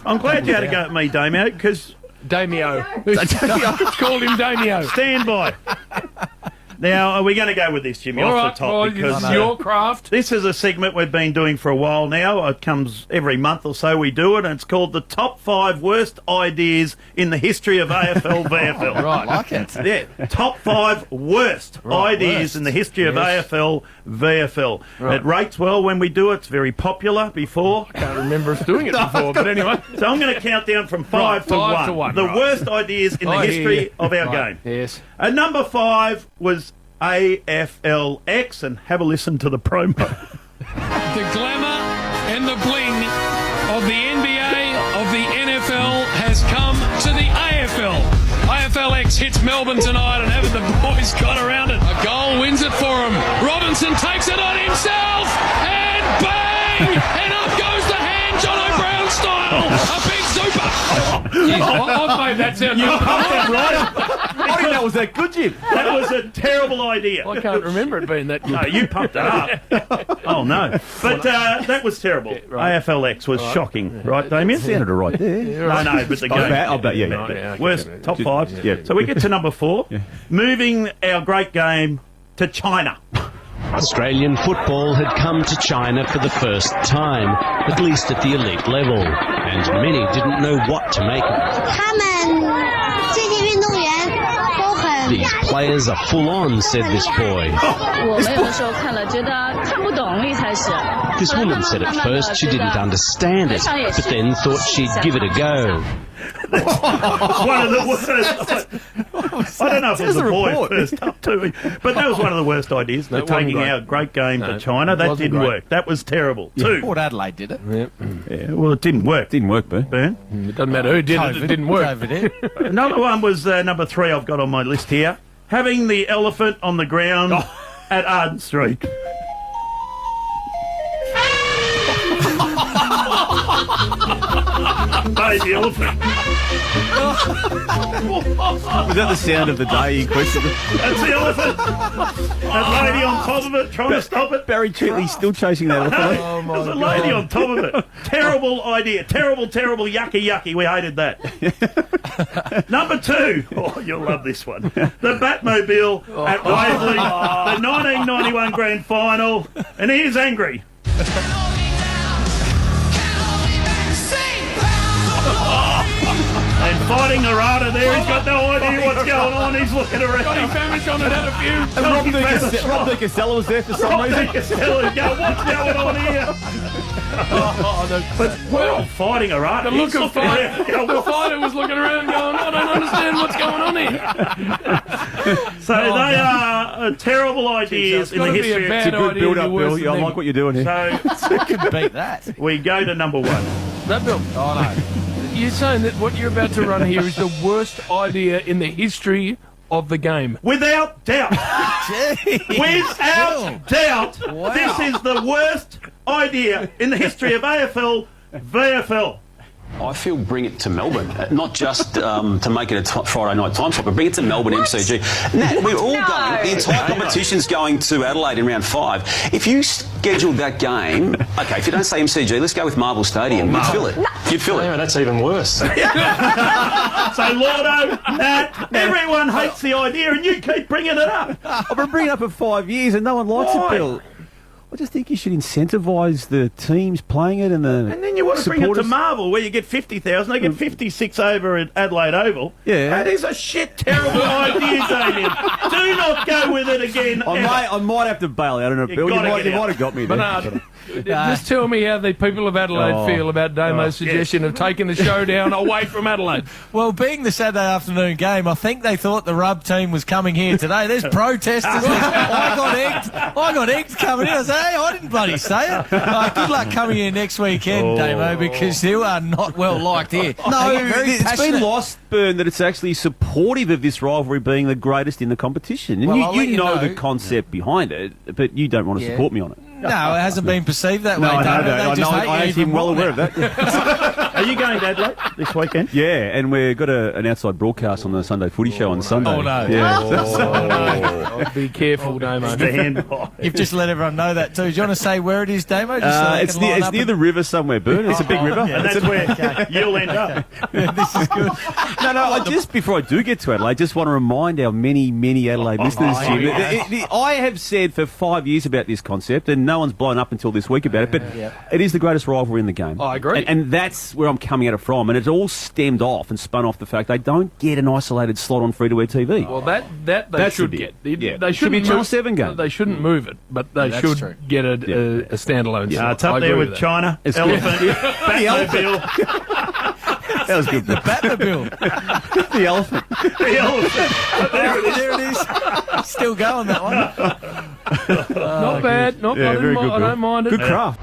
I'm glad you had to go at me, Damo, because... Damio. Call him Damio. Stand by. Now, are we going to go with this, Jimmy, off the top? Well, because it's your craft. This is a segment we've been doing for a while now. It comes every month or so we do it, and it's called the Top 5 Worst Ideas in the History of AFL VFL. Right. I like it. Yeah, top 5 worst ideas in the history of AFL VFL. Right. It rates well when we do it. It's very popular before. I can't remember us doing it before, but anyway. So I'm going to count down from 5 to 1. The worst ideas in the history of our game. Yes. And number 5 was AFLX, and have a listen to the promo. The glamour and the bling of the NBA, of the NFL, has come to the AFL. AFLX hits Melbourne tonight, and haven't the boys got around it? A goal wins it for him. Robinson takes it on himself, and bang! And up goes the hand, Jono Brown style. A big super. I've made that sound. You pumped that right. I think that was that good, Jim. That was a terrible idea. I can't remember it being that good. No, you pumped it up. Oh, no. But that was terrible. Yeah, right. AFLX was shocking. Right, Damien? Sounded right there. No, but the game. I'll bet, yeah. Worst, top 5. Yeah. So we get to number 4. Yeah. Moving our great game to China. Australian football had come to China for the first time, at least at the elite level, and many didn't know what to make of it. 他们这些运动员都很 These players are full on, said this boy. 我们有的时候看了觉得看不懂，一开始。 This woman said at first she didn't understand it, but then thought she'd give it a go. One of the worst. I don't know if it was a boy first up to me, but that was one of the worst ideas. They're taking our great game to China. That didn't work. That was terrible. 2. Port Adelaide did it. Yeah, well, it didn't work. Didn't work, Burn. It doesn't matter who did it, it didn't work. Another one was number 3 I've got on my list here. Having the elephant on the ground at Arden Street. Baby elephant. Was that the sound of the day in question? That's the elephant. That lady on top of it trying to stop it. Barry Treatley's still chasing that elephant. There's a lady on top of it. Terrible idea. Terrible, yucky. We hated that. Number 2. Oh, you'll love this one. The Batmobile at Waverley. The 1991 Grand Final. And he is angry. And fighting Arata there, he's got no idea what's going on. He's looking around. Johnny Famish on it, had a few. And Rob De Costello was there for some reason. What's going on here? But we're all fighting Arata. The look of fight. The fighter was looking around going, I don't understand what's going on here. So they are terrible ideas in the history. It's a Good build-up, Bill. Yeah, I like what you're doing here. So Could beat that. we go to number 1. That Bill. Oh, no. You're saying that what you're about to run here is the worst idea in the history of the game. Without doubt. Without doubt, this is the worst idea in the history of AFL VFL. I feel bring it to Melbourne, not just to make it a Friday night time slot, but bring it to Melbourne MCG. Nat, we're all going, the entire competition's going to Adelaide in round 5. If you scheduled that game, okay, if you don't say MCG, let's go with Marvel Stadium. You'd fill it. You'd fill it. Yeah, that's even worse. So Lordo, Nat, everyone hates the idea and you keep bringing it up. I've been bringing it up for 5 years and no one likes it, Bill. I just think you should incentivise the teams playing it and then you want to bring it to Marvel where you get 50,000, they get 56 over at Adelaide Oval. Yeah. That is a shit terrible idea, Damien. Do not go with it again. I might have to bail out on it, Bill. You might have got me there. Bernard, just tell me how the people of Adelaide feel about Damo's suggestion of taking the showdown away from Adelaide. Well, being the Saturday afternoon game, I think they thought the rub team was coming here today. There's protesters. I got egged coming in. I said, hey, I didn't bloody say it. Good luck coming here next weekend, Damo, because you are not well liked here. No, it's been lost, Burn, that it's actually supportive of this rivalry being the greatest in the competition. And Well, you know the concept behind it, but you don't want to support me on it. No, it hasn't been perceived that way. No, I know Damo. that. They just hate I you actually am even well more aware of now. that. Are you going to Adelaide this weekend? Yeah, and we've got an outside broadcast on the Sunday Footy Show on Sunday. Oh, no. Yeah. Be careful, Damo. Stand by. You've just let everyone know that too. Do you want to say where it is, Damo? Just so they It's can line near, up the river somewhere, Bern. It's a big river. And that's where you'll end up. This is good. No, just before I do get to Adelaide, I just want to remind our many Adelaide listeners, Jim, I have said for 5 years about this concept, and no one's blown up until this week about it, but it is the greatest rivalry in the game. I agree. And that's where I'm coming at it from, and it's all stemmed off and spun off the fact they don't get an isolated slot on free-to-air TV. Well, that they That's should the get. bit. Yeah. They Should be a shouldn't Channel move- 7 game. They shouldn't move it, but they That's should true. get a standalone slot. It's up I there agree with that. China, It's elephant, good. Batmobile. That was good. The Batmobile. The elephant. The elephant. There it is. Still going, that one. Not bad. Not Yeah, I very didn't good, I Bill. don't mind it. Good craft.